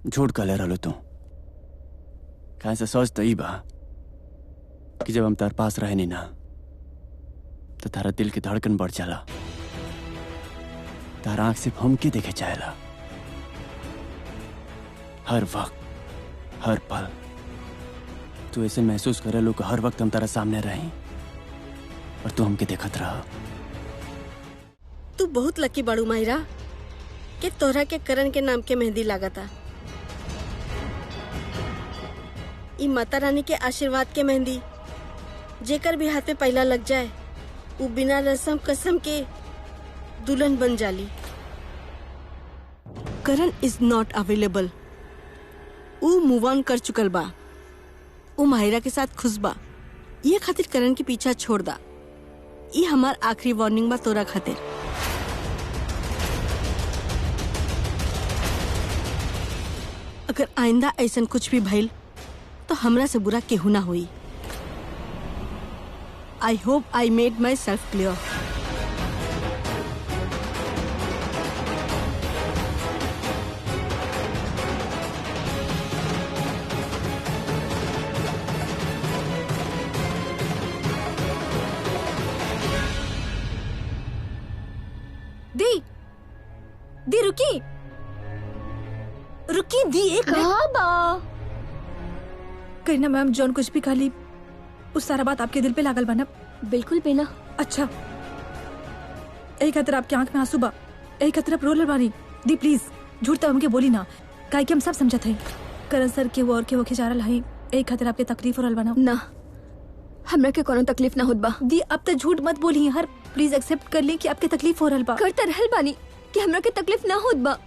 झूठ कहले रहलो तू। काहे से सोच तो ई बा कि जब हम तार पास रहे नहीं ना तो तारा दिल की धड़कन बढ़ जाला, तारा आंख सिर्फ हमके देखे चाहेला। हर वक्त हर पल तू ऐसे महसूस करे लो कि हर वक्त हम तारा सामने रही और तू हमके देखत रहा। तू बहुत लकी बाड़ू माहिरा कि तोहरा के करण के नाम के मेहंदी लागता। ई माता रानी के आशीर्वाद के मेहंदी जेकर भी हाथ में पहला लग जाए वो बिना रस्म कसम के दुल्हन बन जाली। करण इज नॉट अवेलेबल। वो मूव ऑन कर चुकल बा। वो माहिरा के साथ खुश बा। ये खातिर करण के पीछा छोड़ दा। ये हमार आखिरी वार्निंग बा तोरा खातिर। अगर आइंदा ऐसा कुछ भी भइल तो हमरा से बुरा केहू ना हुई। I hope I made myself clear. दी रुकी रुकी दी एक करीना मैम जॉन कुछ भी खाली उस सारा बात आपके दिल पे लागल बा ना? बिल्कुल बेना। अच्छा यही खातिर आपके आंख में आंसू बा, यही खातिर आप रोलर बानी। दी प्लीज झूठ तो हमके बोली ना, काहे कि हम सब समझत हई करण सर के वो और के वो खिजारल हई, यही खातिर आपके तकलीफ हो रहल बा ना। हमरा के कोनो तकलीफ ना होत बा। दी अब तो झूठ मत बोली हर, प्लीज एक्सेप्ट कर ली कि आपके तकलीफ हो रहल बा। करता रहल बानी कि हमरा के तकलीफ ना होत बा।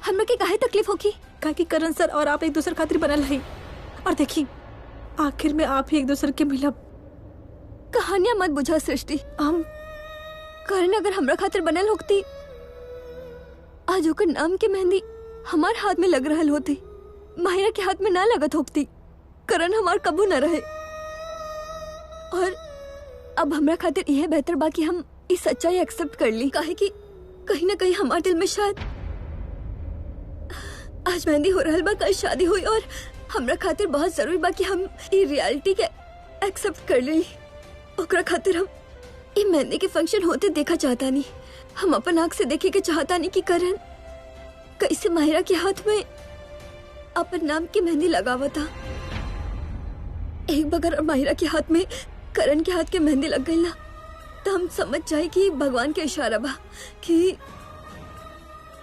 हमरा के काहे तकलीफ होगी? काहे कि करण सर और आप एक दूसरे खातिर बनल हई और देखी आखिर में आप ही एक दूसरे के मिलब। कहानियां मत बुझा सृष्टि। हम करण अगर हमरा खातिर बनल होती आज ओकर नाम के मेहंदी हमार हाथ में लग रहल होती, माहिरा के हाथ में ना लगत होती। करण हमार कबू न रहे। और अब हमरा खातिर यह बेहतर बा कि हम इस सच्चाई एक्सेप्ट कर ली, काहे कि कहीं ना कहीं हमारे दिल में शायद आज मेहंदी हो रहल बा, कल शादी हुई और हमरा खातिर बहुत जरूरी बा कि हम ये रियलिटी के एक्सेप्ट कर ली। ओकरा खातिर हम ये मेहंदी के फंक्शन होते देखा चाहता नहीं। हम अपन आँख से देखे के चाहता नहीं कि करण कैसे माहिरा के हाथ में अपन नाम की मेहंदी लगावा था। एक बगर माहिरा के हाथ में करण के हाथ के मेहंदी लग गई ना तो हम समझ जाए कि भगवान के इशारा बा कि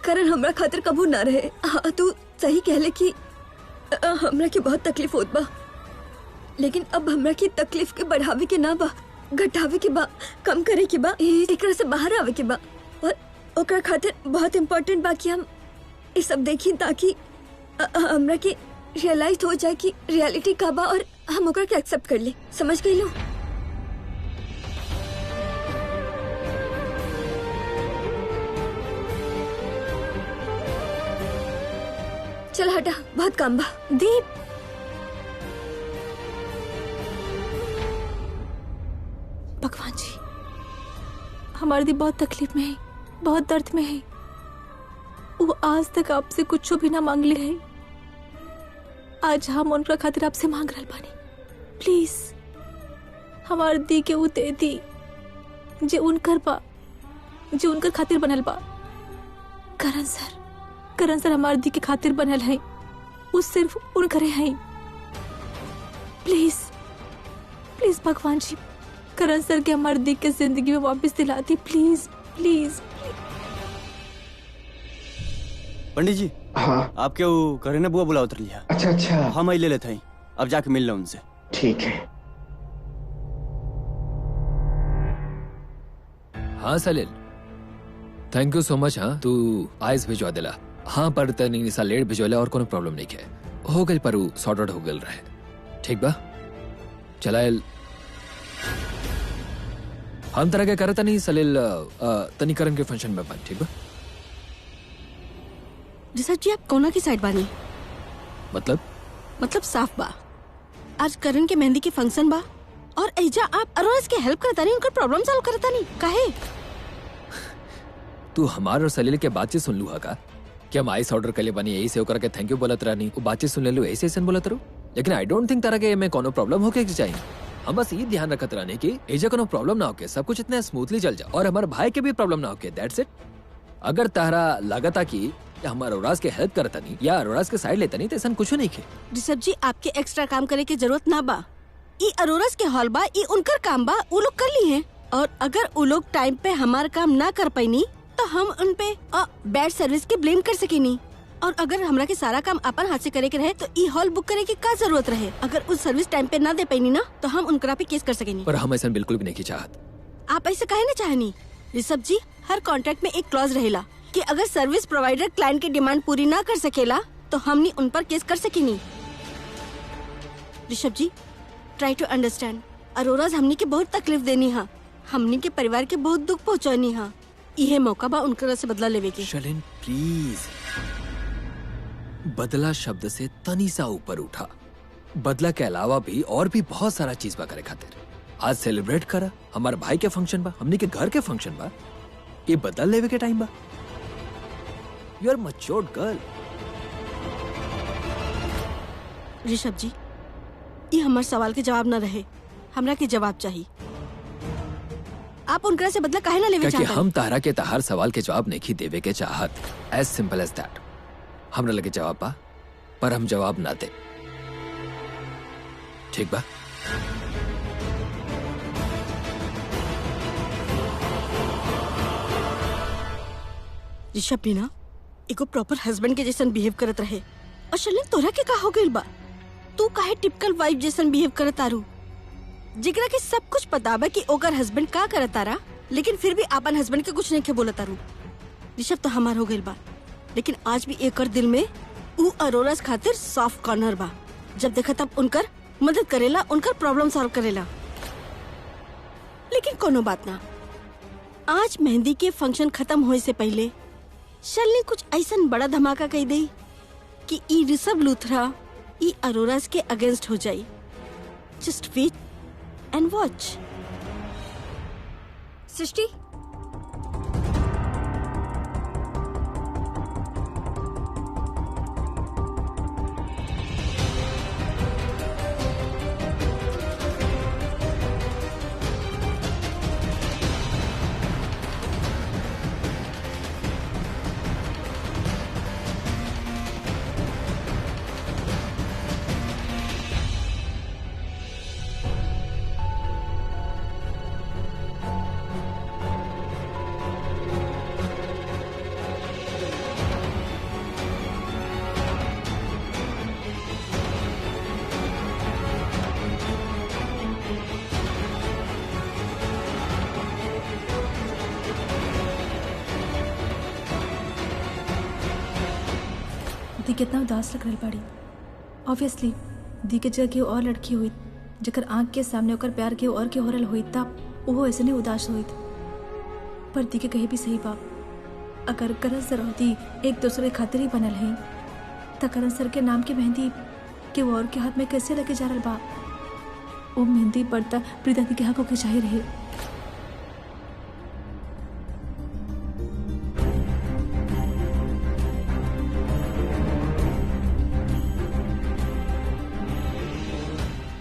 करण हमरा खातिर कबू ना रहे। हाँ तू सही कहले कि हमरा की बहुत तकलीफ होत बा, लेकिन अब हमरा की तकलीफ के बढ़ावे के ना बा, घटावे के बा, कम करे के बा, एकरा से बाहर आवे के बा। और ओकरा खातिर बहुत इम्पोर्टेंट बा कि हम ये सब देखी ताकि हमरा की रियलाइज हो जाए कि रियलिटी का बा और हम ओकरा के एक्सेप्ट कर ले। समझ गई लो? चल हटा, बहुत काम बा। दीप भगवान जी हमारी दी बहुत तकलीफ में है, बहुत दर्द में है। वो आज तक आपसे कुछ भी ना मांग ले है, आज हम उनका खातिर आपसे मांग रहे बानी। प्लीज हमार दी के वो दे दी जे उनकर बा, जे उनकर खातिर बनल बा। करण सर हमार दी के खातिर बनल है, वो सिर्फ उनकरे है। प्लीज प्लीज भगवान जी करण सर के हमार दी के जिंदगी में वापस दिलाती। Please please. पंडित जी हाँ आपके वो करीना बुआ बुला उतर लिया। अच्छा अच्छा हम आई ले लेते हैं, अब जाके मिल लो उनसे। ठीक है। हाँ Salil thank you so much. हाँ तू आइस भिजवा दिला। हाँ पर तनी निसा लेट भिजवला और कोनो प्रॉब्लम नहीं है, हो गई पर सॉर्ट आउट हो गल रहे। ठीक बा चलाइल हम तरह के करता नहीं सलिल तनी करण के फंक्शन में बन। ठीक बा रिसर्च जी आप कौन की साइड बानी? मतलब साफ बा आज करण के मेहंदी के फंक्शन बा और ऐजा आप अरोज के हेल्प करता नहीं, उनका प्रॉब्लम सॉल्व करता नहीं। काहे? तू हमार और सलील के बातचीत सुन लूहा का? कि हम आइस ऑर्डर कर ले बनी यही से होकर के थैंक यू बोलत रहनी वो बातचीत सुन ले लो ऐसे ऐसे बोलत रहो लेकिन आई डोंट थिंक तारा के में कोनो प्रॉब्लम होके चाहिए हम बस ये ध्यान रखत रहने की एजा कोनो प्रॉब्लम ना होके सब कुछ इतना स्मूथली चल जाए और हमारे भाई के भी प्रॉब्लम ना होके दैट्स इट अगर तारा लागता की हमारा अरोराज के हेल्प करता नहीं या अरोराज के साइड लेता नहीं तो ऐसा कुछ नहीं खे ऋषभ जी आपके एक्स्ट्रा काम करे की जरूरत ना बा ई अरोराज के हॉल बा ई उनकर काम बा वो लोग कर ली हैं और अगर वो लोग टाइम पे हमारा काम ना कर पाईनी तो हम उन पे बैड सर्विस के ब्लेम कर सकेनी और अगर हमरा के सारा काम अपन हाथ से करे के रहे तो ई हॉल बुक करे की क्या जरूरत रहे अगर उस सर्विस टाइम पे ना दे पाईनी ना तो हम उनकरा पे केस कर सकेनी पर हम ऐसा बिल्कुल भी नहीं चाहत आप ऐसे काहे ना चाहनी ऋषभ जी हर कॉन्ट्रैक्ट में एक क्लॉज रहेला कि अगर सर्विस प्रोवाइडर क्लाइंट की डिमांड पूरी ना कर सकेला तो हमनी उन पर केस कर सकेनी ऋषभ जी ट्राई टू अंडरस्टैंड अरोराज हमनी के बहुत तकलीफ देनी हा हमनी के परिवार के बहुत दुख पहुंचानी हा यह मौका बा उनकर से बदला लेवे के शलिन प्लीज बदला शब्द से तनी सा ऊपर उठा बदला के अलावा भी और भी बहुत सारा चीज बा करे खातिर आज सेलिब्रेट करा हमारे भाई के फंक्शन बा हमनी के घर के फंक्शन बा ये बदल लेवे के टाइम बा you are matured girl Rishabh ji ये हमारे सवाल के जवाब न रहे हमरा के जवाब चाहिए आप उनकरा से बदला काहे ना लेवे क्योंकि चाहता हम तारा के तहार सवाल के जवाब नहीं देवे के चाहत एज सिंपल एज दैट हमरा लगे जवाब बा पर हम जवाब ना दे ठीक बा ऋषभ भी ना एगो प्रॉपर हस्बैंड के जैसन बिहेव करत रहे और शलिन तोरा के का हो गइल बा तू काहे टिपिकल वाइफ जैसन बिहेव करत आरू जिगरा के सब कुछ पता बा कि ओकर हस्बैंड का करत तारा लेकिन फिर भी अपन हस्बैंड के कुछ नहीं के बोलत आरू ऋषभ तो हमार हो गइल बा लेकिन आज भी एकर दिल में ऊ अरोराज खातिर सॉफ्ट कॉर्नर बा जब देखा तब उनकर मदद करेला उनकर प्रॉब्लम सॉल्व करेला लेकिन कोनो बात ना आज मेहंदी के फंक्शन खत्म होए से पहले शलिनी कुछ ऐसा बड़ा धमाका कह दे कि ई ऋषभ लूथरा ई अरोराज के अगेंस्ट हो जाई जस्ट वेट एंड वॉच सृष्टि दी कितना उदास लग रही बाड़ी ऑब्वियसली दी के जगह केहू और लड़की हुई जकर आंख के सामने ओकर प्यार केहू और के होरल हुई तब वो ऐसे नहीं उदास हुई पर दी के कहीं भी सही बा अगर करण सर और दी एक दूसरे के खातिर ही बनल है तो करण सर के नाम की मेहंदी के और के हाथ में कैसे लगे जा रहा बा वो मेहंदी पड़ता प्रीता दी के हक होके चाहिए रहे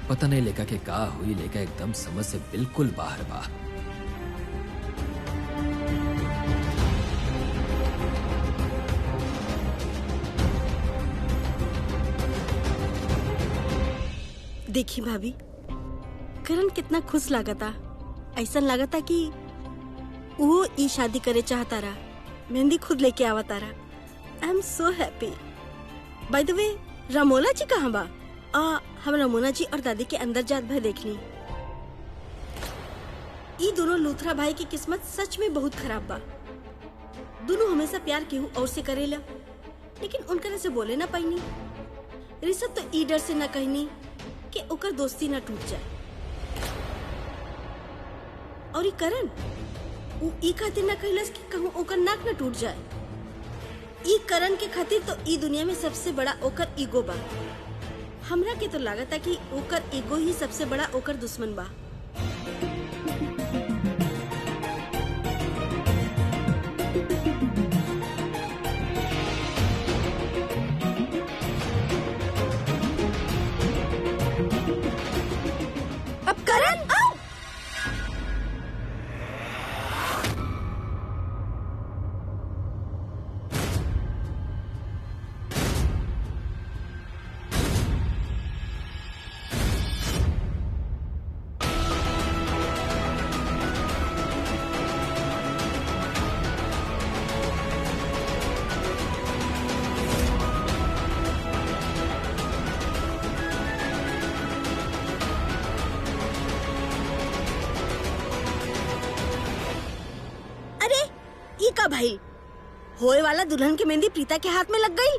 पता नहीं लेका के का हुई लेका एकदम समझ से बिल्कुल बाहर बा देखी भाभी करण कितना खुश लागता ऐसा लागता कि वो ई शादी करे चाहता रहा मेहंदी खुद लेके आवता रहा I am so happy by the way Ramola ji कहाँ बा हम रमोना जी और दादी के अंदर जात भर देख ली ये दोनों लूथरा भाई की किस्मत सच में बहुत खराब बा दोनों हमेशा प्यार केहू और से करेला लेकिन उनकर से बोले ना पाईनी ऋषभ तो ई डर से ना कहनी कि ओकर दोस्ती ना टूट जाए और ई करण वो ई खातिर ना कहलस कि कहूँ ओकर नाक ना टूट जाए ई करण के खातिर तो ई दुनिया में सबसे बड़ा ओकर ईगो बा हमरा के तो लागता कि ओकर ईगो ही सबसे बड़ा ओकर दुश्मन बा भाई? होए वाला दुल्हन की मेहंदी प्रीता के हाथ में लग गई।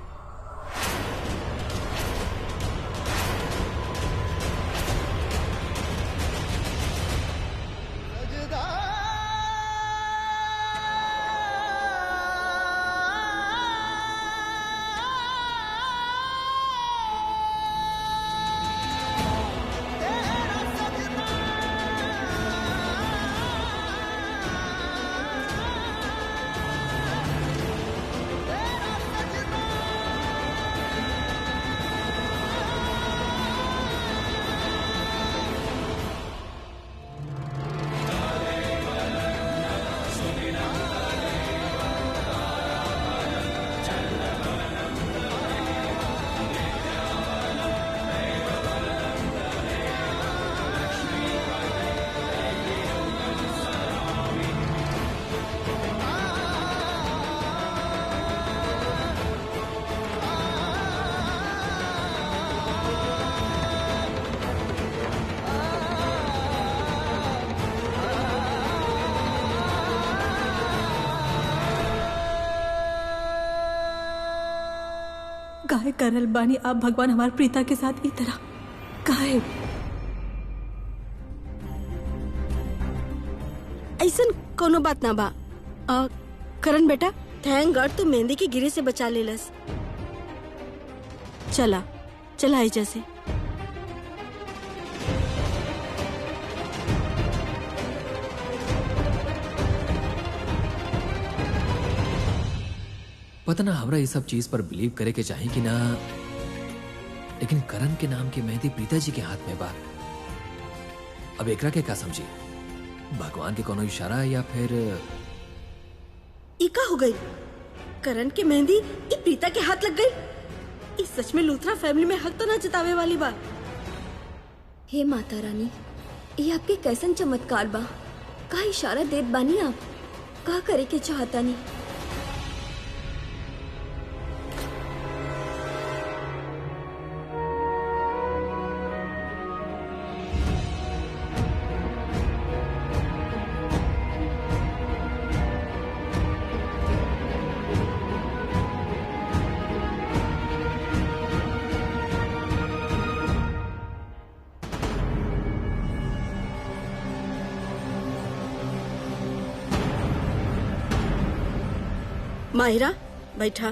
काहे करल बानी आप भगवान हमार प्रीता के साथ ई तरह? काहे? ऐसन कोनो बात ना बा। करण बेटा, थैंक गॉड तू मेहंदी के गिरे से बचा लेलस। चला चला एजा से। पता ना हमरा ये सब चीज पर बिलीव करे के चाहे कि ना, लेकिन करण के नाम की मेहंदी प्रीता जी के हाथ में बा। अब एकरा के का समझी? भगवान के कोनो इशारा या फिर इका हो गई? करण की मेहंदी ई प्रीता के हाथ लग गई। इस सच में लूथरा फैमिली में हक तो ना जतावे वाली बात। हे माता रानी, ये आपके कैसन चमत्कार बा? का इशारा देत बानी आप? का करे के चाहता नहीं? माहिरा बैठा।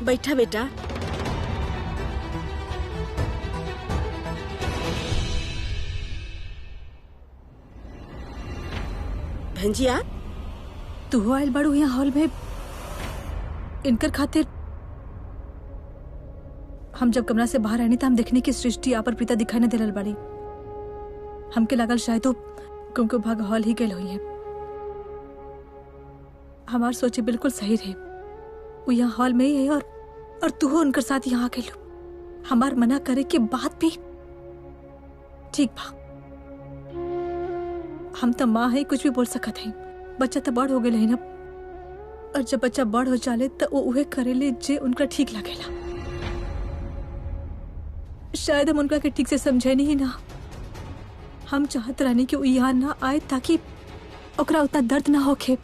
बैठा बेटा। भंजिया, तू आयल बड़ू यहाँ हॉल में इनकर खातिर। हम जब कमरा से बाहर आनी तो हम देखने की सृष्टि यहाँ पर प्रीता दिखाई न दिलल बड़ी। हमके लागल शायद तो क्योंकि भाग हॉल ही गए हुई है। हमार सोचे बिल्कुल सही रहे, वो यहाँ हॉल में ही है और तू हो उनके साथ यहाँ के लो। हमार मना करे के बाद भी ठीक बा। हम तो माँ है, कुछ भी बोल सकत है। बच्चा तो बड़ हो गए है ना, और जब बच्चा बड़ हो जाले तो वो उहे करेले जे उनका ठीक लगेला। शायद हम उनका के ठीक से समझे नहीं ना। हम चाहत रहनी कि वो यहाँ ना आए ताकि ओकरा उतना दर्द ना होखे,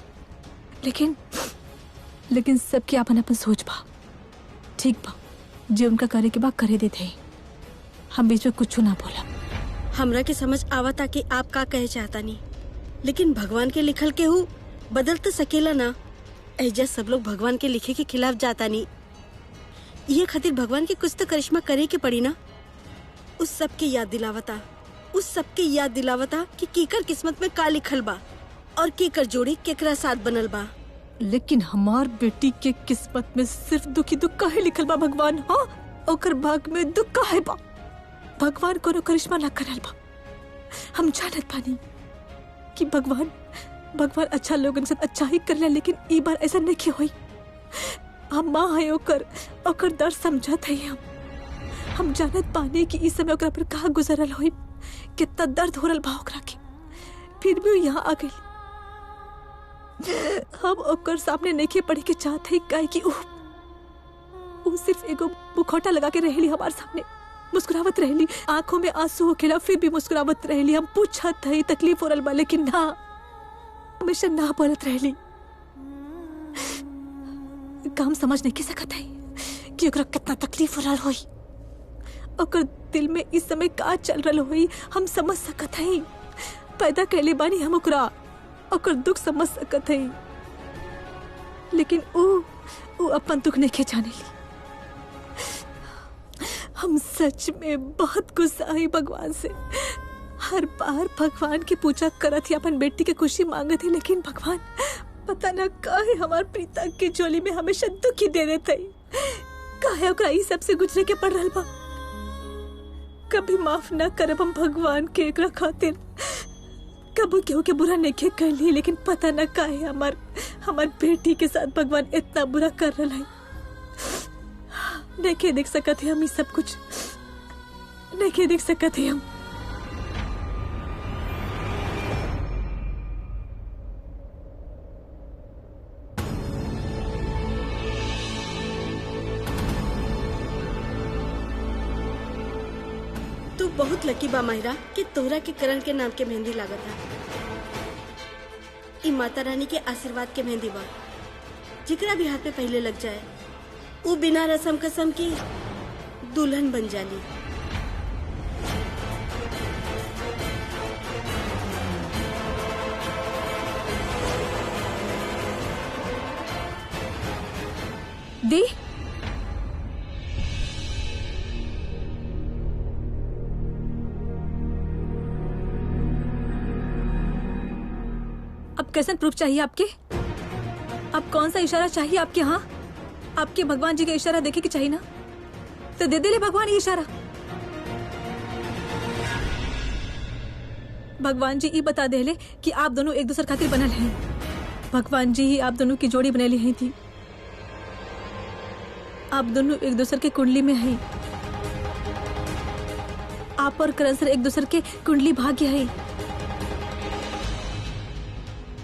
लेकिन सबके अपन अपन सोच बा। ठीक बा, जे उनका करे के बा करे देते हैं। हम बीच में कुछ ना बोला। हमरा के समझ आवा था कि आप का कहे चाहता नहीं, लेकिन भगवान के लिखल के हूँ बदल तो सकेला ना। ऐजा सब लोग भगवान के लिखे के खिलाफ जाता नहीं। ये खातिर भगवान के कुछ तो करिश्मा करे के पड़ी ना। उस सब की याद दिलावता, उस सबके याद दिलावता कि कीकर किस्मत में का लिखल बा और कीकर जोड़ी केकरा साथ बनल बा। लेकिन हमार बेटी के किस्मत में सिर्फ दुखी दुख काहे लिखल बा भगवान? हाँ, ओकर भाग में दुख काहे बा? भगवान कोनो करिश्मा ना करल बा। हम जानत बानी कि भगवान अच्छा लोगन से अच्छा ही करले, लेकिन ई बार ऐसा नहीं होई। हम माँ है, ओकर दर्द समझत है। हम जानत बानी कि इस समय ओकरा पर कहा गुजरल होई, कितना दर्द हो रहा बा ओकरा के। फिर भी यहाँ आ गई। हम ओकर सामने नहीं पढ़े के चाहते काहे कि वो सिर्फ एगो मुखौटा लगा के रहेली हमारे सामने। मुस्कुरावत रहली, आंखों में आंसू होखेला फिर भी मुस्कुरावत रहली। हम पूछत हई तकलीफ हो रहल बा लेकिन ना, हमेशा ना बोलत रहली। काम समझ नहीं सकत हई कि ओकरा कितना तकलीफ हो रहल होई, ओकर दिल में इस समय का चल रहल होई हम समझ सकत हई। पैदा कैले बानी हम ओकरा, ओकर दुख समझ सकत हई, लेकिन वो अपन दुख नहीं जानेली। हम सच में बहुत गुस्सा हई भगवान से। हर बार भगवान की पूजा करत ही अपन बेटी के खुशी मांगत ही, लेकिन भगवान पता न काहे हमार प्रीता के झोली में हमेशा दुखी दे देते ही। काहे ओकरा ई सब से गुजरे के पड़ रहल बा। कभी माफ ना करब हम भगवान के एकरा खातिर। कबू केहू के बुरा नहीं कर ली, लेकिन पता न काहे हमार बेटी के साथ भगवान इतना बुरा कर रहा है। नहीं देख सकत है हम, ये सब कुछ नहीं देख सकत है हम। तू बहुत लकी बा माहिरा कि तोहरा के करण के नाम के मेहंदी लागत है। ई माता रानी के आशीर्वाद के मेहंदी बा, जिकरा भी हाथ पे पहले लग जाए वो बिना रसम कसम की दुल्हन बन जाली। दी अब कैसन प्रूफ चाहिए आपके? अब कौन सा इशारा चाहिए आपके? हाँ, आपके भगवान जी का इशारा देखे कि चाहिए ना, तो दे दे ले भगवान ये इशारा। भगवान जी ये बता दे ले कि आप दोनों एक दूसरे खातिर बनल हैं। भगवान जी ही आप दोनों की जोड़ी बनेली हैं थी। आप दोनों एक दूसरे के कुंडली में हैं। आप और करण सर एक दूसरे के कुंडली भाग्य है।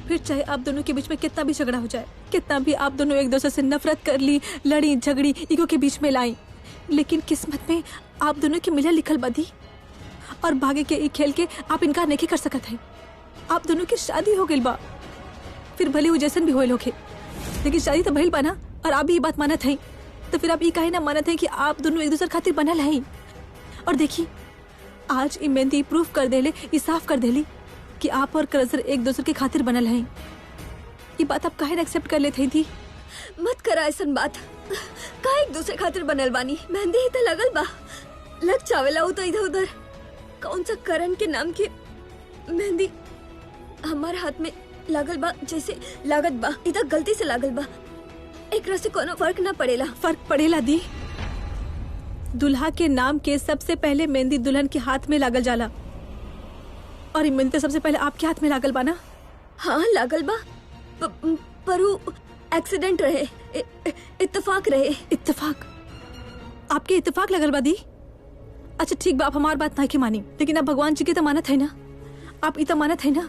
फिर चाहे आप दोनों के बीच में कितना भी झगड़ा हो जाए, कितना भी आप दोनों एक दूसरे से नफरत कर ली, लड़ी झगड़ी, ईगो के बीच में लाई, लेकिन किस्मत में आप दोनों की मिला लिखल बदी और भाग्य के ई खेल के आप इनकार नहीं कर सकत है। आप दोनों की शादी हो गई बा, फिर भले वो जैसन भी होए लोग, लेकिन शादी तो भइल बा ना। और आप भी ये बात मानत हैं, तो फिर आप ये काहे ना मानत हैं कि आप दोनों एक दूसरे खातिर बनल हैं। और देखिए आज ई मेहंदी प्रूफ कर देले, ये साफ कर देली कि आप और करण एक दूसरे के खातिर बनल हैं। ये बात आप काहे एक्सेप्ट कर लेते थी? मत करा ऐसन बात। का एक दूसरे खातिर बनल बानी, मेहंदी ही तो लगल बा, लग चावेला हो तो इधर उधर। कौन सा करण के नाम की मेहंदी हमारे हाथ में लागल बा, जैसे लागत बा इधर गलती से लागल बा। एक से कोनो फर्क ना पड़ेला। फर्क पड़ेला दी। दुल्हा के नाम के सबसे पहले मेहंदी दुल्हन के हाथ में लागल जाला, और मेहंदी सबसे पहले आपके हाथ में लागल बा ना? हाँ लागल बा, पर वो एक्सीडेंट रहे, इत्तेफाक रहे। इत्तेफाक? आपके इत्तेफाक लगल बा दी? अच्छा ठीक बा, आप हमारी बात नहीं की मानी, लेकिन आप भगवान जी की तो मानत है ना? आप इतना मानत है ना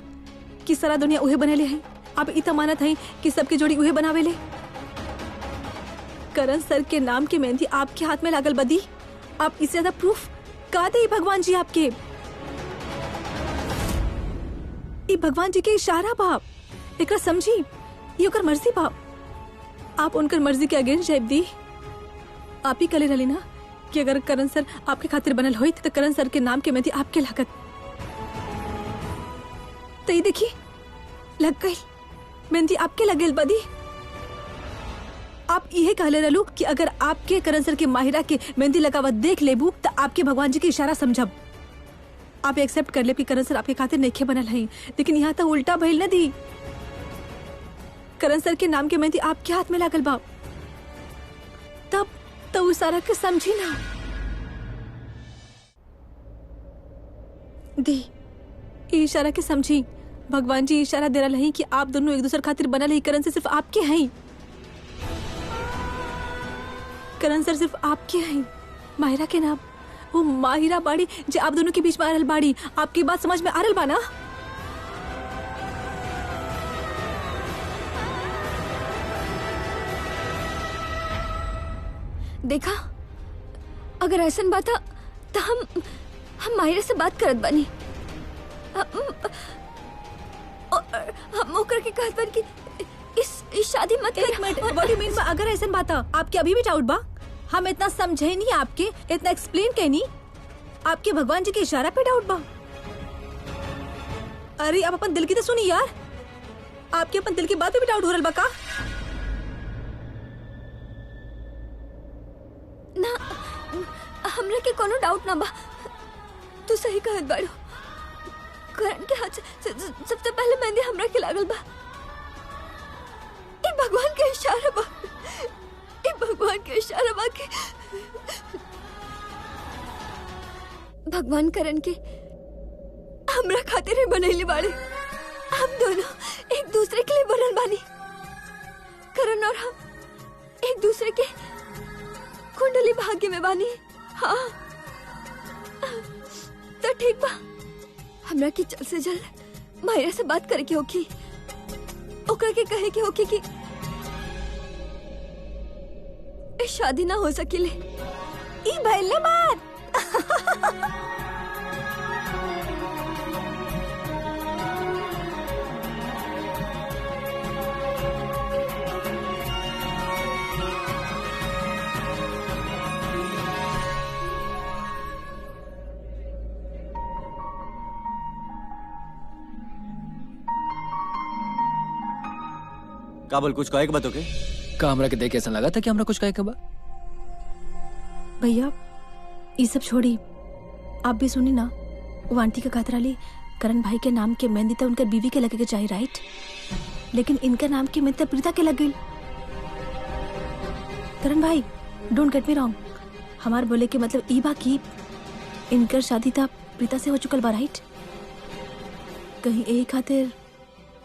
कि सारा दुनिया उहे बनेले है? आप इतना मानत है कि सबकी जोड़ी उहे बनावेले? करण सर के नाम की मेहंदी आपके हाथ में लागल बदी, आप इससे ज्यादा प्रूफ का दे भगवान जी आपके? ये भगवान जी के इशारा बाप, एक समझी, ये ओकर मर्जी बाप। आप उनकर मर्जी के अगेंस्ट जाइब दी। आप ही कले रही ना कि अगर करण सर आपके खातिर बनल होई तो करण सर के नाम के मेहंदी आपके लागत। तो ये देखिए लग गई मेहंदी आपके लगेल बदी। आप यही कहले रहलू कि अगर आपके करण सर के माहिरा के मेहंदी लगावत देख लेबू तो आपके भगवान जी के इशारा समझब। आप एक्सेप्ट कर ले कि करण सर आपके खातिर नहीं बनल है, लेकिन यहाँ तो उल्टा भइल न दी। करण सर के नाम के मेहंदी आपके हाथ में लागल बा, तब तो उस सारा के समझी ना दी। इशारा के समझी, भगवान जी इशारा दे रहा है कि आप दोनों एक दूसरे खातिर बनल है। करण सर सिर्फ आपके हैं, करण सर सिर्फ आपके हैं। माहिरा के नाम वो माहिरा बाड़ी जो आप दोनों के बीच में आ रहल बाड़ी। आपकी बात समझ में आ रहल बा ना? देखा, अगर ऐसन बात तो हम माहिरा से बात करत बानी। हम ओकर के कहत बानी कि इस शादी मत एक मिनट, व्हाट यू मीन? अगर ऐसा बात है, आपके अभी भी डाउट बा? हम इतना समझे नहीं आपके, इतना एक्सप्लेन कहनी, आपके भगवान जी के इशारा पे डाउट बा? अरे आप अपन दिल की तो सुनी यार, आपके अपन दिल की बात पे भी डाउट हो रहा बा का? ना, हमरा के कोनो डाउट ना बा। तू सही कहत बाड़ो। करण के हाथ से सबसे पहले मेहंदी हमरा के लागल बा। ये भगवान का इशारा बा, ये भगवान का इशारा बा के भगवान करण के हमरा खातिर ही बनैले बाड़े। हम दोनों एक दूसरे के लिए बनल बानी। करण और हम एक दूसरे के कुंडली भाग्य में बानी। हाँ तो ठीक बा, हमरा की जल्द से जल्द माहिरा से बात करे के होगी, ओकर के कहे के होगी कि शादी ना हो सकेले। ई भइल ना बात। काबल कुछ कहे के बात ओके? का हमरा के देख ऐसा लगा था कि हमरा कुछ कहे के बा? भैया ये सब छोड़ी, आप भी सुनी ना, वो आंटी का कातराली करण भाई के नाम के मेहंदी तो उनकर बीवी के लगे के चाहिए, राइट? लेकिन इनका नाम की मेहंदी प्रीता के लग गई। करण भाई डोंट गेट मी रॉन्ग, हमार बोले के मतलब ई बा की इनकर शादी था प्रीता से हो चुकल बा, राइट? कहीं यही खातिर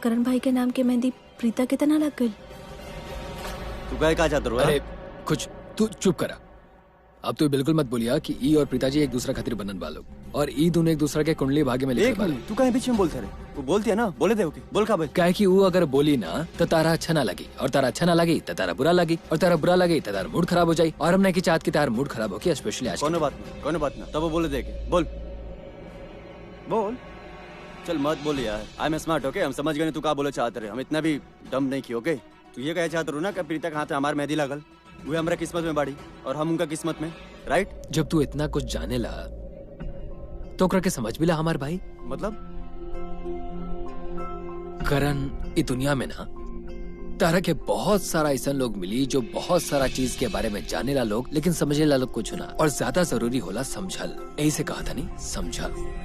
करण भाई के नाम के मेहंदी प्रीता के तना लग गई। तू कहे का चाहत रहा? अरे कुछ, तू चुप करा। अब तू बिल्कुल मत बोलिया कि ई और पिताजी एक दूसरा खातिर बनन वालों, और ई दोनों एक दूसरा के कुंडली भाग्य में लिखे एक वाले। मिनट, तू कहे बीच में बोलते रहे? वो बोलती है ना, बोले दे ओके, बोल काबल। काहे कि वो अगर बोली ना तो तारा अच्छा ना लगी, और तारा अच्छा ना लगी तो तारा बुरा लगी, और तारा बुरा लगी तो तारा मूड खराब हो जाए, और हमने की चाहत की तारा मूड खराब हो के, स्पेशली आज। कोनो बात ना, तब वो बोले दे के बोल बोल। चल मत बोल यार, आई एम स्मार्ट ओके, हम समझ गए तू का बोले चाहते रहे, हम इतना भी दम नहीं की ओके। तू ये कहे चाहते रहो ना कि प्रीता के हाथ में हमार मेहंदी लागल, वो हमारा किस्मत में बाड़ी और हम उनका किस्मत में, राइट? जब तू इतना कुछ जाने ला तो करके समझ भी ला हमार भाई। मतलब करण, इस दुनिया में ना तारा के बहुत सारा ऐसा लोग मिली जो बहुत सारा चीज के बारे में जाने ला लोग, लेकिन समझे ला लोग कुछ ना, और ज्यादा जरूरी होला समझल। यही से कहा था नहीं, समझल।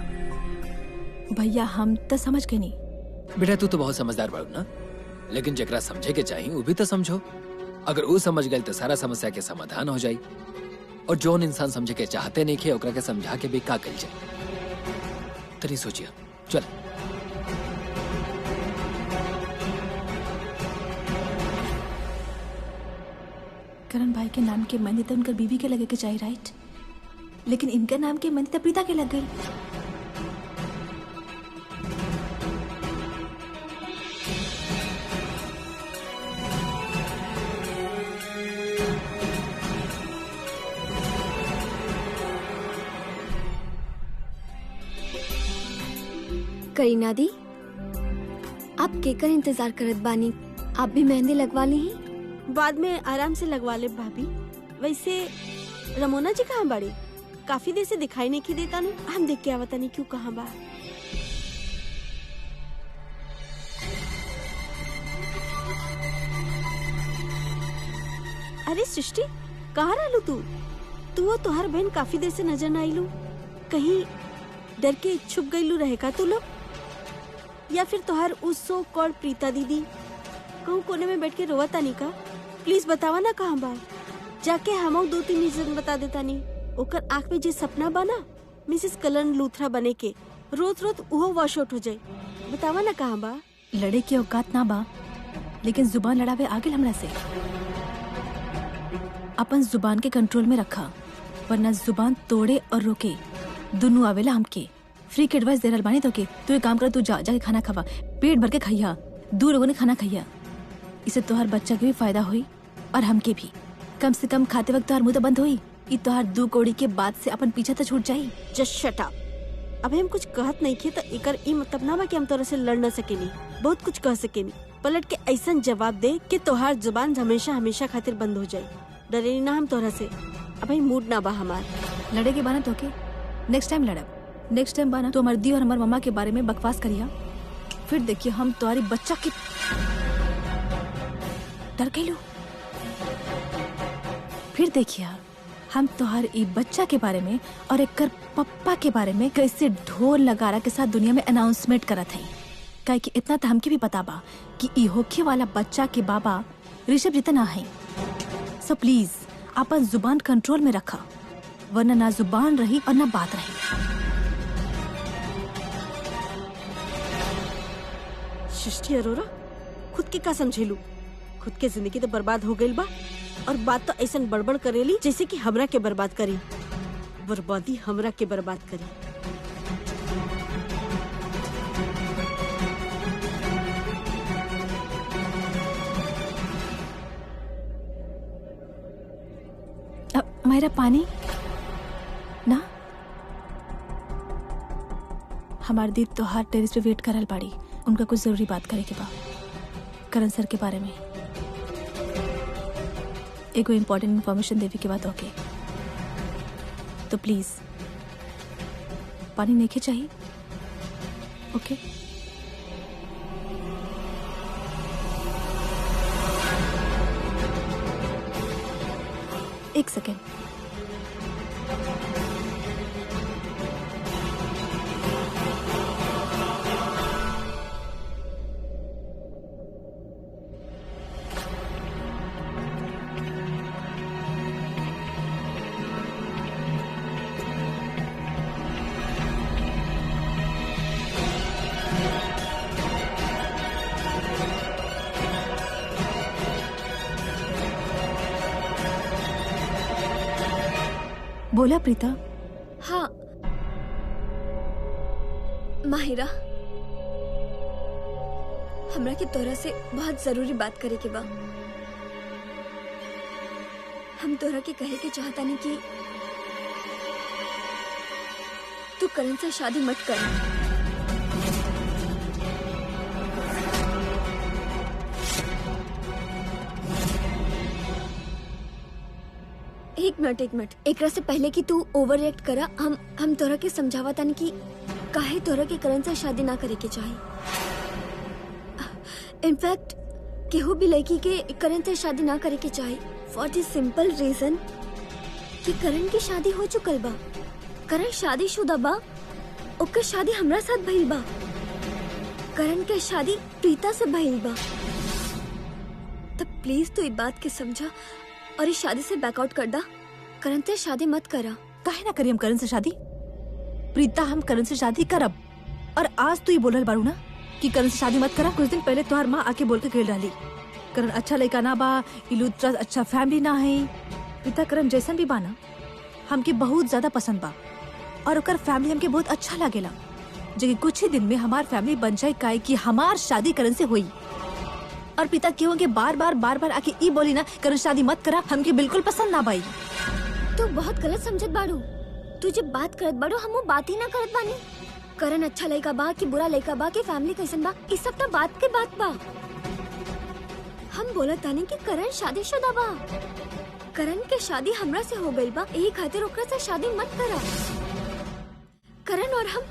भैया हम तो समझ गए नहीं। बेटा तू तो बहुत समझदार बाड़ू ना, लेकिन जकरा समझे के चाहिए वो भी तो समझो। अगर वो समझ गए तो सारा समस्या के समाधान हो जाये, और जोन इंसान समझे के चाहते नहीं खे ओकरा के समझा के भी का कल जाए। तनी सोचिए, चल। करण भाई के नाम के मेहंदी तो उनकर बीवी के लगे के चाहिए, राइट? लेकिन इनका नाम के मेहंदी तो प्रीता के लग गई। करीना दी, आप केकर इंतजार करत बानी? आप भी मेहंदी लगवा ली? बाद में आराम से लगवा ले भाभी। वैसे रमोना जी कहाँ बड़ी? काफी देर से दिखाई नहीं की देता नु, हम देख के आवता नहीं क्यों कहाँ बा। अरे सृष्टि कहाँ रहलू तू? तू और तुहार बहन काफी देर से नजर न आईलू, कहीं डर के छुप गईलू रहे का तू लोग? या फिर तुहार उस सो कॉल्ड प्रीता दीदी कहूँ कोने में बैठ के रोवता नहीं का? प्लीज बतावा ना कहाँ बा, जाके हम 2-3 रीजन बता देता नहीं। ओकर आँख में जे सपना बना मिसेस कलन लूथरा बने के, रोत रोत उहो वॉश आउट हो जाए। बतावा ना कहाँ बा? लड़े के औकात ना बा, लेकिन जुबान लड़ावे आगे हमरा से। अपन जुबान के कंट्रोल में रखा, वरना जुबान तोड़े और रोके दोनों आवेला हमके। फ्री के एडवाइस दे रहल बानी तो के तू एक काम कर, तू जाके खाना खावा, पेट भर के खइया, 2 लोगों ने खाना खइया। इससे तोहर बच्चा के भी फायदा हुई और हमके भी। कम से कम खाते वक्त तोहर मुंह तो बंद हुई, ई तोहार 2 कौड़ी के बाद से अपन पीछा तो छूट जाई। Just shut up. अबे हम कुछ कहत नहीं किए तो एकर ई मतलब ना बा कि हम तोरा से लड़ न सकेनी। बहुत कुछ कह सकेनी, पलट के ऐसा जवाब दे कि तोहार जुबान हमेशा हमेशा खातिर बंद हो जाए। डरेनी ना हम तोरा से। अबे मूड ना बा हमार। लड़े के बाना तो के नेक्स्ट टाइम लड़ब। नेक्स्ट टाइम बाना तो हमार दी और हमार मम्मा के बारे में बकवास करिया, फिर देखिए हम तुम्हारी बच्चा के डर गई लो। फिर देखिए हम तुम्हारे ई बच्चा के बारे में और एक कर पप्पा के बारे में कैसे ढोल लगारा के साथ दुनिया में अनाउंसमेंट करत है। काहे कि इतना तो हमके भी पता बा कि ई होखे वाला बच्चा के बाबा ऋषभ जितना है। सो प्लीज अपन जुबान कंट्रोल में रखा, वरना ना जुबान रही और ना बात रही। सृष्टि अरोरा, खुद के का समझेलू? खुद के जिंदगी तो बर्बाद हो गई बा और बात तो ऐसा बड़बड़ करेली जैसे कि हमरा के बर्बाद करी। बर्बादी हमरा के बर्बाद करी। मेरा पानी ना हमार दी तो हर टेरिस पे वेट करल बाड़ी। उनका कुछ जरूरी बात करे के बा करण सर के बारे में। एगो इम्पोर्टेंट इन्फॉर्मेशन देवे के बाद ओके, तो प्लीज पानी नहीं चाहिए। ओके एक सेकेंड। बोला प्रीता। हाँ माहिरा, हमरा के तोरा से बहुत जरूरी बात करे के बा। हम तोरा के कहे के चाहता नहीं कि तू करण से शादी मत कर। एक मिनट एकरा से पहले कि तू ओवर रिएक्ट करा, हम तोरा के समझावा तानी कि काहे तोरा के करण से शादी ना करे के चाहिए। इनफैक्ट केहू भी लड़की के करण से शादी ना करे के चाहिए फॉर द सिंपल रीजन कि करण की शादी हो चुकल बा। करण शादीशुदा बा, ओकर शादी हमरा साथ भइल बा। करण के शादी प्रीता से भइल बा। तब प्लीज तू इस बात के समझा और इस शादी से बैकआउट कर दा। करण से शादी मत करा। काहे ना करी हम करण से शादी? प्रीता हम करण से शादी करब। और आज तू ही बोलल बारू ना कि करण से शादी मत करा। कुछ दिन पहले तुम्हार माँ आके बोल के खेल डाली करण अच्छा लड़का ना बा, इलूत्रा अच्छा फैमिली ना है। प्रीता करण जैसन भी बाना हमके बहुत ज्यादा पसंद बा और ओकर फैमिली हमके बहुत अच्छा लागेला। जो कुछ ही दिन में हमार फैमिली बन जाए काहे कि हमार शादी करण से हुई। और पिता क्यों के बार बार आके ई बोली ना करण शादी मत करा, हमके बिल्कुल पसंद ना बाई। तू बहुत गलत समझत बाड़ू। तू जब बात करत बाड़ू हम वो बात ही ना करत बानी। करण अच्छा लड़का बा कि बुरा लड़का बा कि फैमिली कैसन बा, इस सब तो बात के बात बा। हम बोलत तानी कि करण शादीशुदा बा। करण के शादी हमरा से हो गई बा, यही खातिर ओकरा से शादी मत करा। करण और हम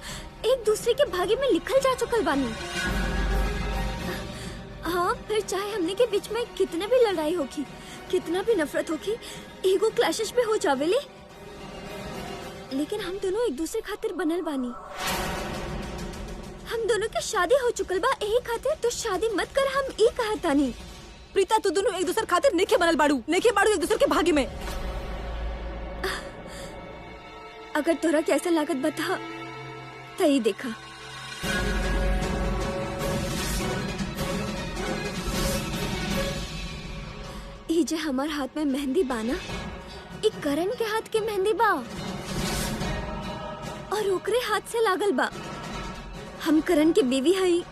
एक दूसरे के भाग्य में लिखल जा चुकल बानी। हाँ, फिर चाहे हमने के बीच में कितने भी लड़ाई होगी, कितना भी नफरत होगी, ईगो क्लैशेस में हो जावेले, लेकिन हम दोनों एक दूसरे खातिर बनल बानी। हम दोनों की शादी हो चुकल बा, यही खातिर तो शादी मत कर। हम ई कहता नहीं। प्रीता तू दोनों एक दूसरे खातिर नेके बनल बाड़ू, नेके बाड़ू एक दूसरे के भाग्य में। अगर तोरा कैसा लागत बता तई देखा। ई जे हमार हाथ में मेहंदी बाना, ई करण के हाथ के मेहंदी बा और ओकरे हाथ से लागल बा। हम करण के बीवी हई,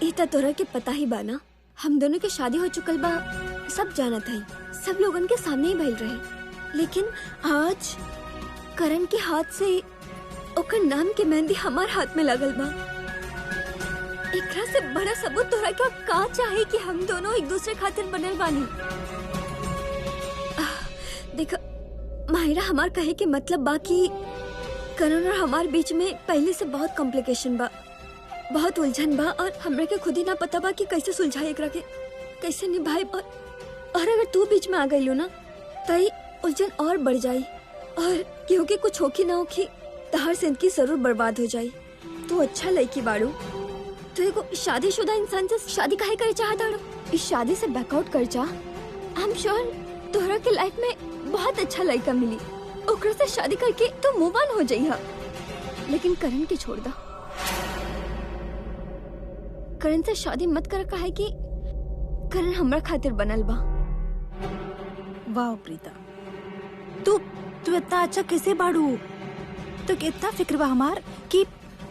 ई त तोरा के पता ही बाना। हम दोनों के शादी हो चुकल बा, सब जानत हई, सब लोगन के सामने ही भइल रहे। लेकिन आज करण के हाथ से ओकर नाम के मेहंदी हमार हाथ में लगल बा। एकरा से बड़ा सबूत तोरा के अब का चाहे कि हम दोनों एक दूसरे खातिर बनल बानी। देख माहिरा, हमार कहे के मतलब बा कि करण और हमार बीच में पहले से बहुत कॉम्प्लिकेशन बा, बहुत उलझन बा और हमरे के खुद ही ना पता बा कि कैसे सुलझाए एकरा के, कैसे निभाए। और अगर तू बीच में आ गई लो ना तई उलझन और बढ़ जाई और क्योंकि कुछ होखी ना होखी तहर जिंदगी जरूर बर्बाद हो जाई। तू अच्छा लड़की बाड़ू, तू एगो शादीशुदा इंसान से शादी काहे करे चाहत आड़ू? इस शादी से बैकआउट कर जा। आई एम श्योर तोहरा के लाइफ में बहुत अच्छा लड़का मिली, ओकरा से शादी करके तू मूव ऑन हो जाइहा। लेकिन करण के छोड़ दा, करण से शादी मत कर, काहे कि करण हमरा खातिर बनल बा। वाह प्रीता, तू इतना अच्छा कैसे बाड़ू? तो इतना फिक्र बा हमार कि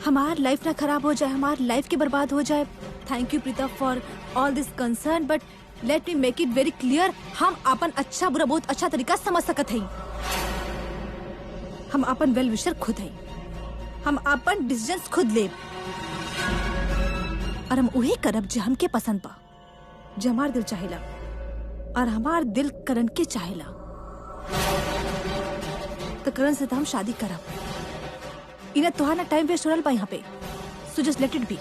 हमार लाइफ ना खराब हो जाए, हमार लाइफ के बर्बाद हो जाए। Thank you Preeta for all this concern, but let me make it very clear, हम अपन अच्छा बुरा बहुत अच्छा तरीका समझ सकत हई। हम अपन वेल विशर खुद हई, हम अपन डिसीजंस खुद लेब और हम वही करब जो हमके पसंद बा, जो हमार दिल चाहेला और हमार दिल करण के चाहेला। तो करण से तो हम शादी करब। इन्हें तोहार ना टाइम वेस्ट हो रहा बा यहाँ पे, so just let it be.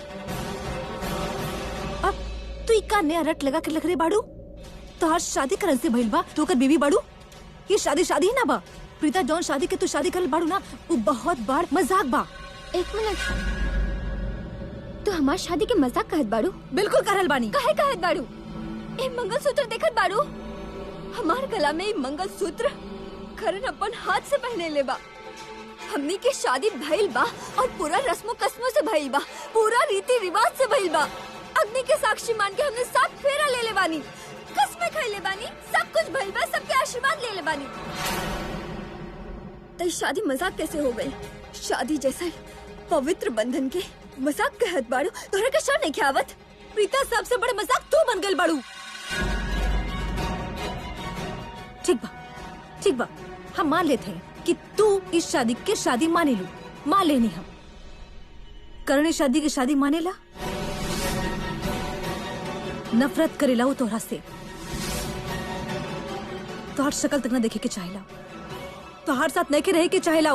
अब तू इका नया रट लगा के रख रे बाड़ू, तोहार शादी करण से भइल बा, तू ओकर बीवी बाड़ू। ये शादी ही ना बा प्रीता, जौन शादी के तू शादी करल बाड़ू ना वो बहुत बड़ मजाक बा। एक मिनट, तू हमार शादी के मजाक कहत बाड़ू? बिल्कुल करल बानी। काहे कहत बाड़ू? ए मंगलसूत्र देखत बाड़ू? हमार गला में मंगलसूत्र करण अपन हाथ से पहने ले बा। हमनी के शादी भइल बा और पूरा रस्मों कस्मों से भइल बा, पूरा रीति रिवाज से भइल बा। अग्नि के साक्षी मान के हमने 7 फेरा ले ले बानी, कसमें खइले बानी, सब कुछ भइल बा, सबके आशीर्वाद ले ले बानी। तो शादी मजाक कैसे हो गई? शादी जैसा पवित्र बंधन के मजाक कहत बाड़ू? तोहरा के शर्म नहीं आवत? प्रीता, सबसे बड़े मजाक तू बन गइल बाड़ू। ठीक बा, हम मान लेते हैं कि तू इस शादी के शादी माने लू, मान लेनी हम। करण इस शादी की शादी मानेला, नफरत करेला वो तोहरा से, तोहर शक्ल तक न देखे के चाहेला, तोहर साथ नहीं के रहे के चाहेला।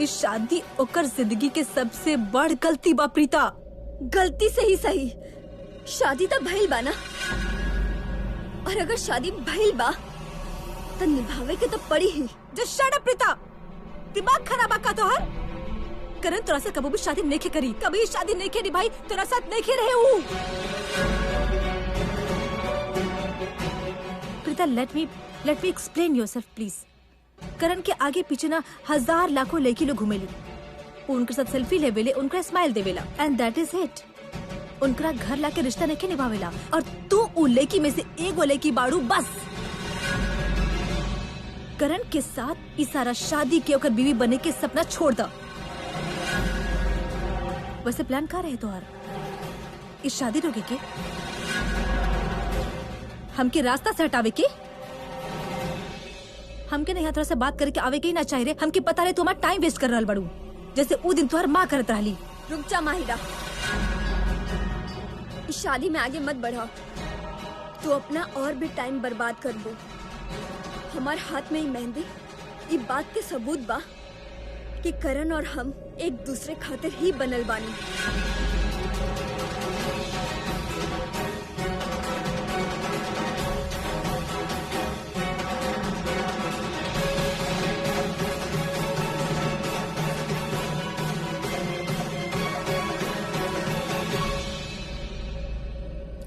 इस शादी ओकर जिंदगी के सबसे बड़ गलती बा प्रीता। गलती से ही सही, शादी तो भइल बा ना, और अगर शादी भइल बा तो निभावे के तो पड़ी ही। जस्ट शट अप प्रीता, दिमाग खराब आ का तोहर? करण तोरा से कबो भी शादी नहीं करी, कभी शादी नहीं के निभाई, तोरा साथ नहीं रहे हूँ। Preeta, let me explain yourself please. Karan के आगे पीछे ना हजार लाखों लड़की लोग घूमेली, उनके साथ सेल्फी लेवेले, उनका स्माइल देवेला, एंड दैट इज इट। उनका घर लाके रिश्ता नहीं निभावेला, और तू उन लड़की में से एगो लड़की बाड़ू बस। करण के साथ इस सारा शादी के ओकर बीवी बने के सपना छोड़ दा। वैसे प्लान का रहे तोहार? इस शादी रोके के, हमके रास्ता से हटावे के? हमके नहीं थोड़ा सा बात करके आवे के ही ना चाहिए। हमके पता रहे तुम्हारा टाइम वेस्ट कर रहल बड़ू, जैसे वो दिन तुम्हार माँ करत रहली। रुक जा माहिरा, इस शादी में आगे मत बढ़ा, तू अपना और भी टाइम बर्बाद कर दो। हमारे हाथ में ही मेहंदी ये बात के सबूत बा कि करण और हम एक दूसरे खातिर ही बनल बानी।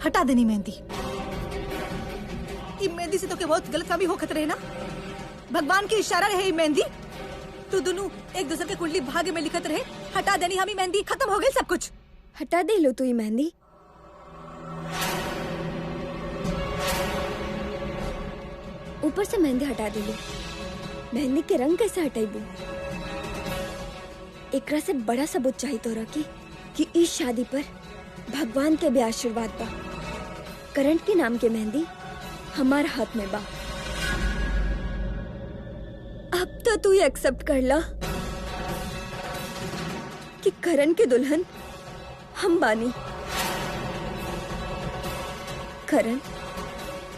हटा देनी मेहंदी। ये मेहंदी से तो के बहुत गलत कामी होखत रहे ना, भगवान के इशारा रहे ये मेहंदी। तो दोनों एक दूसरे के कुंडली भाग्य में लिखत रहे, हटा देनी हम मेहंदी, खत्म हो गई सब कुछ। हटा दे लो तू ये मेहंदी। ऊपर से मेहंदी हटा दे लो, मेहंदी के रंग कैसे हटाइबू? एकरा से बड़ा सबूत चाहिए तोरा कि इस शादी पर भगवान के भी आशीर्वाद बा। करण के नाम के मेहंदी हमारे हाथ में बा। तो तू ही एक्सेप्ट कर ला कि करण के दुल्हन हम बानी। करण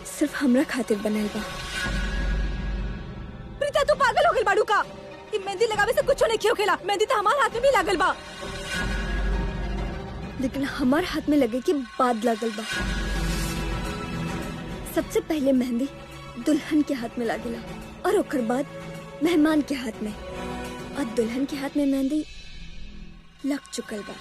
सिर्फ हमरा खातिर बनल बा। प्रीता तू पागल हो गई बाड़ू का? ये मेहंदी लगावे से कुछ नहीं क्यों खेला? मेहंदी तो हमारे हाथ में भी लागल बा। लेकिन हमार हाथ में लगे कि बाद लागल बा। सबसे पहले मेहंदी दुल्हन के हाथ में लागेला और ओकर बाद मेहमान के हाथ में, और दुल्हन के हाथ में मेहंदी लग चुकल बा।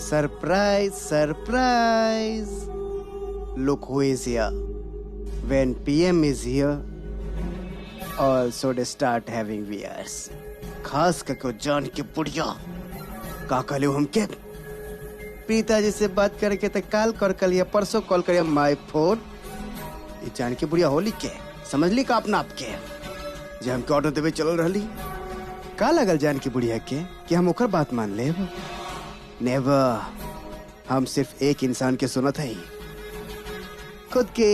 Surprise, surprise. Look who is here. When PM is here, also they start having beers. खास करके जान के बुढ़िया का कहले हमके प्रीता जी से बात करके तो काल कर कलिया परसों कॉल करिया माय फोन। ये जान के बुढ़िया होली के समझ ली का अपना आपके जे हमके ऑर्डर देवे चल रहली। का लगल जान की बुढ़िया के कि हम ओकर बात मान लेब? नेवर। हम सिर्फ एक इंसान के सुनत है, खुद के।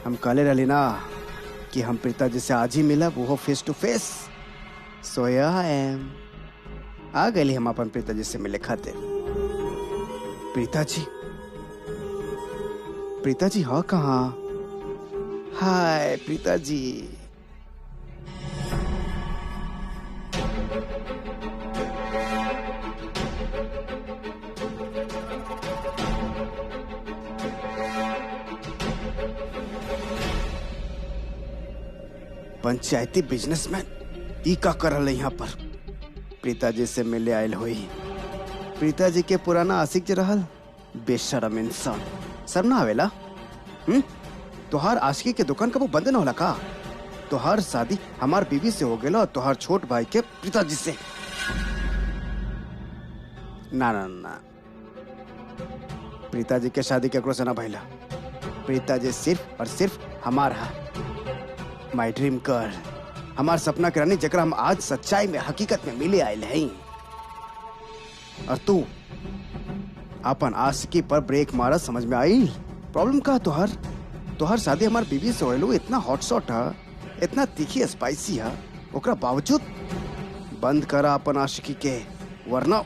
हम कहले रहली ना कि हम प्रीता जी से आज ही मिलब, वो face to face. So I am आ गई हम अपन प्रीता जी से मिले खातिर। प्रीता जी, प्रीता जी हाँ कहाँ? हाय प्रीता जी। पंचायती बिजनेसमैन ई का करल यहाँ पर? प्रीता जी से मिले आयल हुई। प्रीता जी के पुराना आशिक जे रहल, बेशरम इंसान। शर्म ना आवेला? तोहार आशिकी के दुकान कबो बंद न होला का? तोहार शादी हमार बीवी से हो गेला और तोहार छोट भाई के प्रीता जी से। ना ना ना, प्रीता जी के शादी केकरो से ना भइला। प्रीता जी सिर्फ और सिर्फ हमार हा, माय ड्रीम गर्ल, हमार सपना के रानी, जकरा हम आज सच्चाई में हकीकत में मिले आयल हैं। और तू अपन आशिकी पर ब्रेक मारा, समझ में आई? प्रॉब्लम का तोहर शादी हमार बीवी से होलू, इतना हॉट शॉट है, इतना तीखी स्पाइसी है, ओकरा बावजूद बंद करा अपन आशिकी के, वरना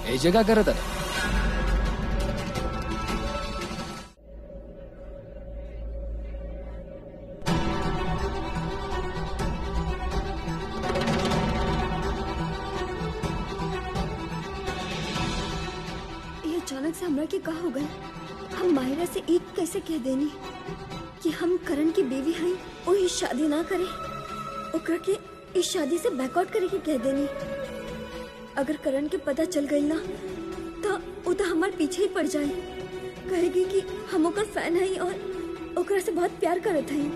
ए जगह करत है। अचानक से हमरा के का हो गए? हम माहिरा से एक कैसे कह देनी कि हम करण की बीवी हैं, वो ही शादी ना करे, ओकरा के इस शादी से बैकआउट करे के कह देनी। अगर करण के पता चल गई ना तो वो तो हमारे पीछे ही पड़ जाए, कहेगी कि हम ओकर फैन हैं और ओकरा से बहुत प्यार करत हैं।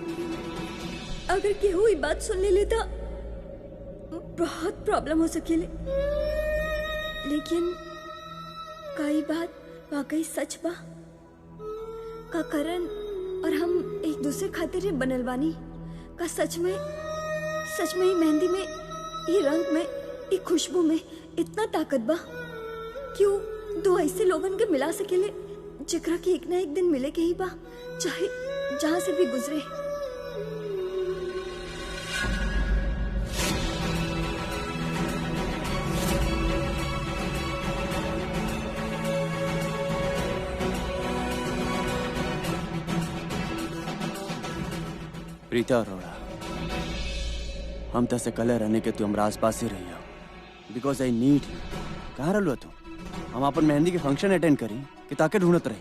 अगर केहू ई बात सुन ले तो बहुत प्रॉब्लम हो सकेले। लेकिन कई बात वाकई सच बा का करण और हम एक दूसरे खातिर बनल बानी का? सच में ही मेहंदी में, ये रंग में, ये खुशबू में इतना ताकत बा कि वो दो ऐसे लोगन के मिला सकेले जेकरा के एक ना एक दिन मिले के ही बा, चाहे जहां से भी गुजरे। प्रीता अरोड़ा, हम तसे कलर रहने के तू हमरा आस पास ही रही हो, बिकॉज आई नीड यू। कहाँ रहलू तू? हम अपन मेहंदी के फंक्शन अटेंड करी कि ताके ढूंढत रही।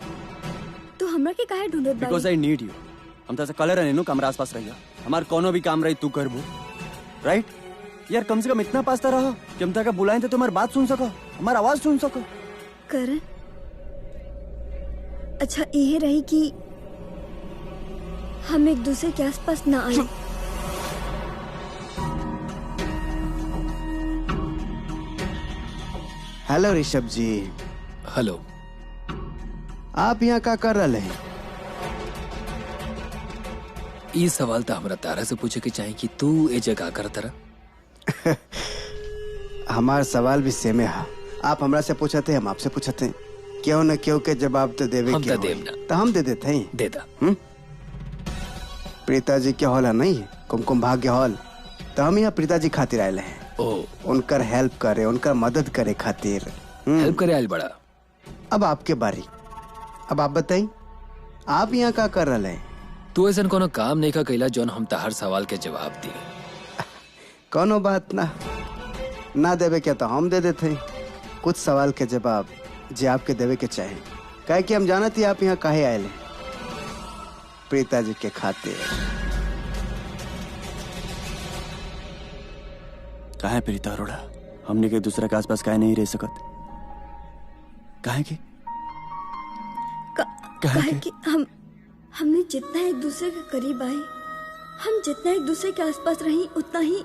तो हमरा के काहे ढूंढत बानी? Because I need you. हम तसे कलर रहने नु हमरा आस पास रही हो, हमार कोनो भी काम रही तू करबू, राइट? यार कम से कम इतना पास रहो कि हम तक बुलाएं तो तुम्हारी बात सुन सको, हमारी आवाज सुन सको। करण, अच्छा ये रही कि हम एक दूसरे के आसपास ना आए। हेलो ऋषभ जी। हेलो। आप यहाँ क्या कर रहे हैं? ये सवाल तो हमरा तारा से पूछे के चाहे कि तू ए जगह कर तरह। हमार सवाल भी सेम है। आप हमरा से पूछते, हम आपसे पूछते। क्यों न क्यों के जवाब तो देवे हम के तो देव होई। ना। तो हम दे देते हैं। दे दा। प्रीता जी के हॉल है नहीं, कुमकुम भाग्य हॉल। तो हम यहाँ प्रीता जी खातिर आए हैं, ओ उनकर हेल्प करे, उनकर मदद करे खातिर। हेल्प करे आयल बड़ा। अब आपके बारी। अब आप बताई, आप यहाँ का कर रहे हैं? तू ऐसा कोनो काम नहीं का कैला जौन हम हर सवाल के जवाब दी। कोनो बात ना देवे क्या तो हम दे देते हैं कुछ सवाल के जवाब जे आपके देवे के चाहे। काहे कि हम जानत ही आप यहाँ काहे आए हैं, प्रीता जी के खातिर। काहे प्रीता अरोड़ा, हमने के दूसरे के आसपास काहे नहीं रह सकत? काहे की काहे कि हमने जितना एक दूसरे के करीब आए, हम जितना एक दूसरे के आसपास रही, उतना ही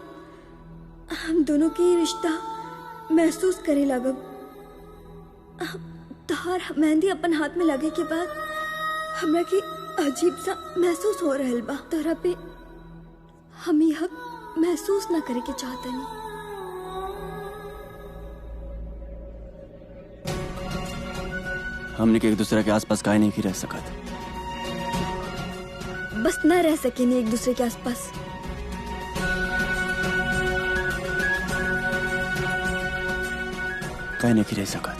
हम दोनों की रिश्ता महसूस करे लगब। तहार मेहंदी अपन हाथ में लगे के बाद हमरा की अजीब सा महसूस हो रहल बा। तोरा पे हम ये हक महसूस ना करे के चाहते नहीं। हमने के एक दूसरे के आसपास काहे नहीं की रह सकत? बस ना रह सके नहीं एक दूसरे के आसपास। काहे नहीं की रह सकत?